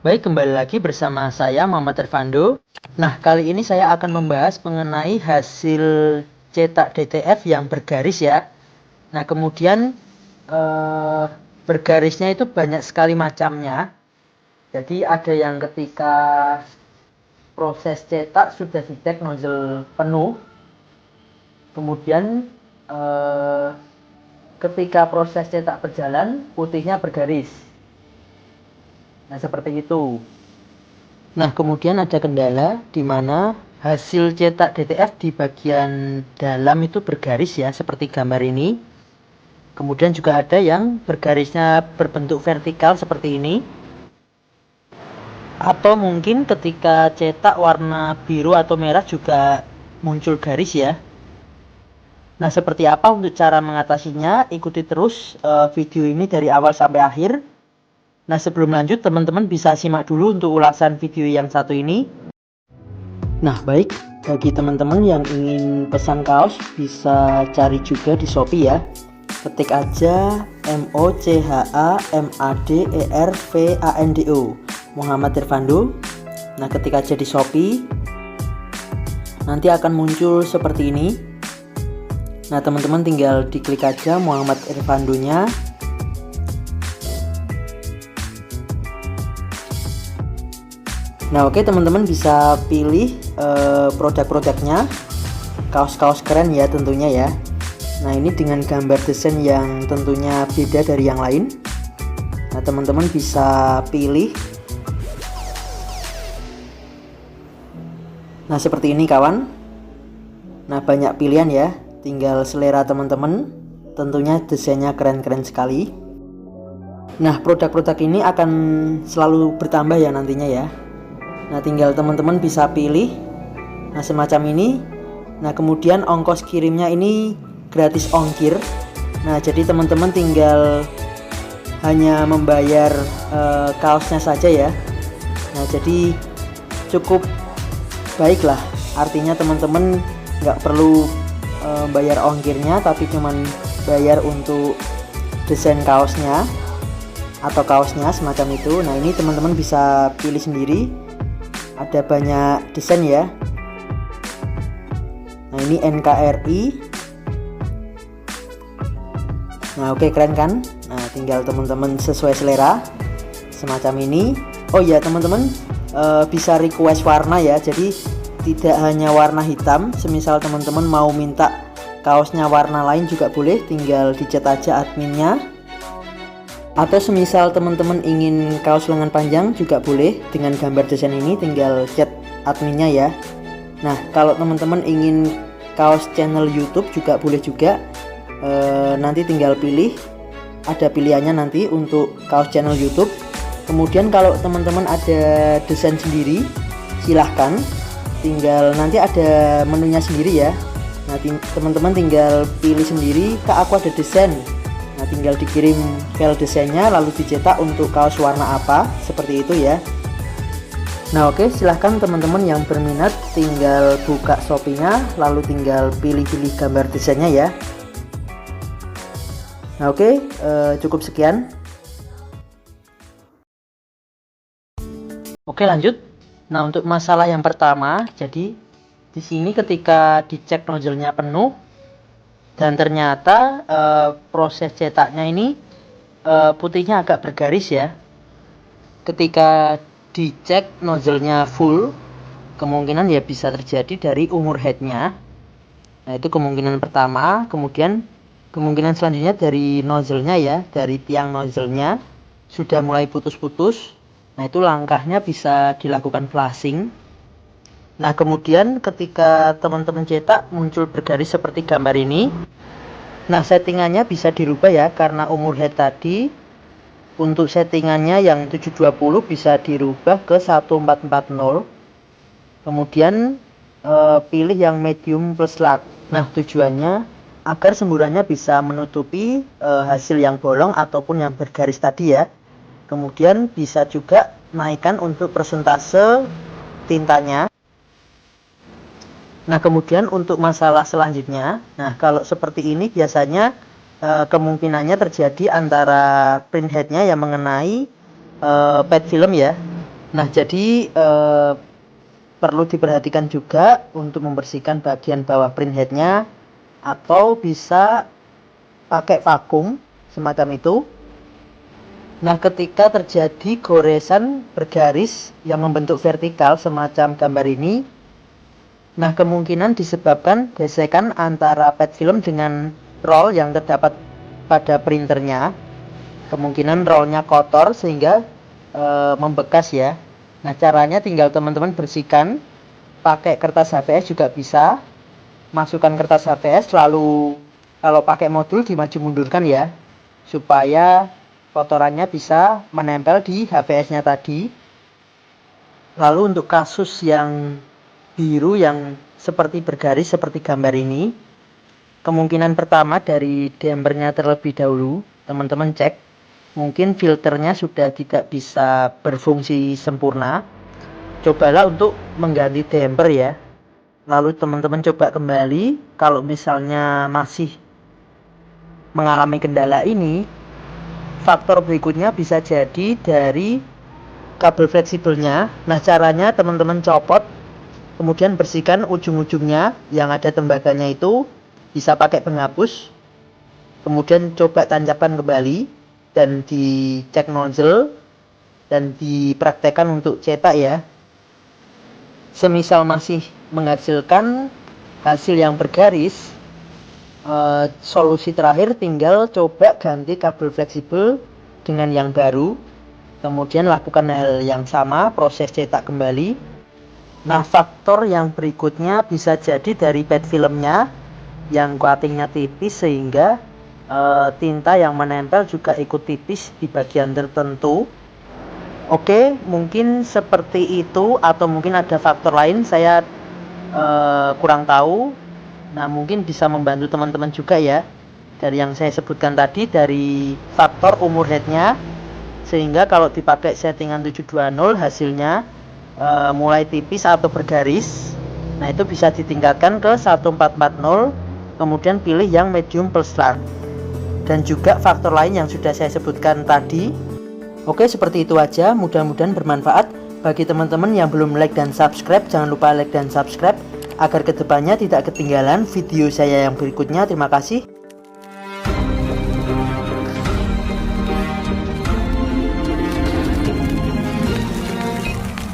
Baik, kembali lagi bersama saya Muhammad Irfando. Nah, kali ini saya akan membahas mengenai hasil cetak DTF yang bergaris ya. Nah, kemudian bergarisnya itu banyak sekali macamnya. Jadi ada yang ketika proses cetak sudah dicek nozzle penuh. Kemudian ketika proses cetak berjalan, putihnya bergaris. Nah, seperti itu. Nah, kemudian ada kendala di mana hasil cetak DTF di bagian dalam itu bergaris ya, seperti gambar ini. Kemudian juga ada yang bergarisnya berbentuk vertikal seperti ini. Atau mungkin ketika cetak warna biru atau merah juga muncul garis ya. Nah, seperti apa untuk cara mengatasinya? Ikuti terus video ini dari awal sampai akhir. Nah, sebelum lanjut, teman-teman bisa simak dulu untuk ulasan video yang satu ini. Nah, baik, bagi teman-teman yang ingin pesan kaos, bisa cari juga di Shopee ya. Ketik aja MOCHAMADERVANDO Muhammad Irfando. Nah, ketik aja di Shopee, nanti akan muncul seperti ini. Nah, teman-teman tinggal diklik aja Muhammad Irfando-nya. Nah, oke, teman-teman bisa pilih produk-produknya, kaos-kaos keren ya tentunya ya. Nah, ini dengan gambar desain yang tentunya beda dari yang lain. Nah, teman-teman bisa pilih. Nah, seperti ini kawan. Nah, banyak pilihan ya, tinggal selera teman-teman. Tentunya desainnya keren-keren sekali. Nah, produk-produk ini akan selalu bertambah ya nantinya ya. Nah, tinggal teman-teman bisa pilih. Nah, semacam ini. Nah, kemudian ongkos kirimnya ini gratis ongkir. Nah, jadi teman-teman tinggal hanya membayar kaosnya saja ya. Nah, jadi cukup baik lah. Artinya teman-teman nggak perlu bayar ongkirnya, tapi cuman bayar untuk desain kaosnya atau kaosnya semacam itu. Nah, ini teman-teman bisa pilih sendiri. Ada banyak desain ya. Nah, ini NKRI. Nah, oke, keren kan? Nah, tinggal teman-teman sesuai selera semacam ini. Oh ya, teman-teman bisa request warna ya. Jadi tidak hanya warna hitam. Semisal teman-teman mau minta kaosnya warna lain juga boleh, tinggal dicat aja adminnya. Atau semisal teman-teman ingin kaos lengan panjang juga boleh dengan gambar desain ini, tinggal chat adminnya ya. Nah, kalau teman-teman ingin kaos channel YouTube juga boleh juga. Nanti tinggal pilih, ada pilihannya nanti untuk kaos channel YouTube. Kemudian kalau teman-teman ada desain sendiri, silahkan, tinggal nanti ada menunya sendiri ya. Nah, teman-teman tinggal pilih sendiri, Kak, aku ada desain. Nah, tinggal dikirim file desainnya lalu dicetak untuk kaos warna apa, seperti itu ya. Nah, oke, silahkan teman-teman yang berminat tinggal buka Shopee-nya lalu tinggal pilih-pilih gambar desainnya ya. Nah, oke, cukup sekian. Oke, lanjut. Nah, untuk masalah yang pertama, jadi di sini ketika dicek nozzle-nya penuh dan ternyata proses cetaknya ini putihnya agak bergaris ya. Ketika dicek nozzle-nya full, kemungkinan ya bisa terjadi dari umur headnya. Nah, itu kemungkinan pertama. Kemudian kemungkinan selanjutnya dari nozzle-nya ya, dari tiang nozzle-nya sudah mulai putus-putus. Nah, itu langkahnya bisa dilakukan flashing. Nah, kemudian ketika teman-teman cetak muncul bergaris seperti gambar ini. Nah, settingannya bisa dirubah ya, karena umur head tadi untuk settingannya yang 720 bisa dirubah ke 1440. Kemudian pilih yang medium plus lag. Nah, tujuannya agar semburannya bisa menutupi hasil yang bolong ataupun yang bergaris tadi ya. Kemudian bisa juga naikkan untuk persentase tintanya. Nah, kemudian untuk masalah selanjutnya, nah kalau seperti ini biasanya kemungkinannya terjadi antara print headnya yang mengenai pad film ya. Nah, jadi perlu diperhatikan juga untuk membersihkan bagian bawah printheadnya, atau bisa pakai vakum semacam itu. Nah, ketika terjadi goresan bergaris yang membentuk vertikal semacam gambar ini, nah kemungkinan disebabkan gesekan antara pad film dengan roll yang terdapat pada printernya. Kemungkinan rollnya kotor sehingga membekas ya. Nah, caranya tinggal teman-teman bersihkan pakai kertas HVS juga bisa. Masukkan kertas HVS, lalu kalau pakai modul dimaju mundurkan ya, supaya kotorannya bisa menempel di HVS-nya tadi. Lalu untuk kasus yang biru yang seperti bergaris seperti gambar ini, kemungkinan pertama dari dampernya terlebih dahulu teman-teman cek, mungkin filternya sudah tidak bisa berfungsi sempurna. Cobalah untuk mengganti damper ya. Lalu teman-teman coba kembali, kalau misalnya masih mengalami kendala ini, faktor berikutnya bisa jadi dari kabel fleksibelnya. Nah, caranya teman-teman copot, kemudian bersihkan ujung-ujungnya yang ada tembaganya itu, bisa pakai penghapus. Kemudian coba tancapkan kembali dan dicek nozzle dan dipraktekkan untuk cetak ya. Semisal masih menghasilkan hasil yang bergaris, solusi terakhir tinggal coba ganti kabel fleksibel dengan yang baru, kemudian lakukan hal yang sama, proses cetak kembali. Nah, faktor yang berikutnya bisa jadi dari pad filmnya yang coatingnya tipis sehingga tinta yang menempel juga ikut tipis di bagian tertentu. Oke, mungkin seperti itu, atau mungkin ada faktor lain, saya kurang tahu. Nah, mungkin bisa membantu teman-teman juga ya, dari yang saya sebutkan tadi, dari faktor umur headnya, sehingga kalau dipakai settingan 720 hasilnya mulai tipis atau bergaris. Nah, itu bisa ditingkatkan ke 1440, kemudian pilih yang medium plus large. Dan juga faktor lain yang sudah saya sebutkan tadi. Oke, seperti itu aja, mudah-mudahan bermanfaat. Bagi teman-teman yang belum like dan subscribe, jangan lupa like dan subscribe agar kedepannya tidak ketinggalan video saya yang berikutnya. Terima kasih.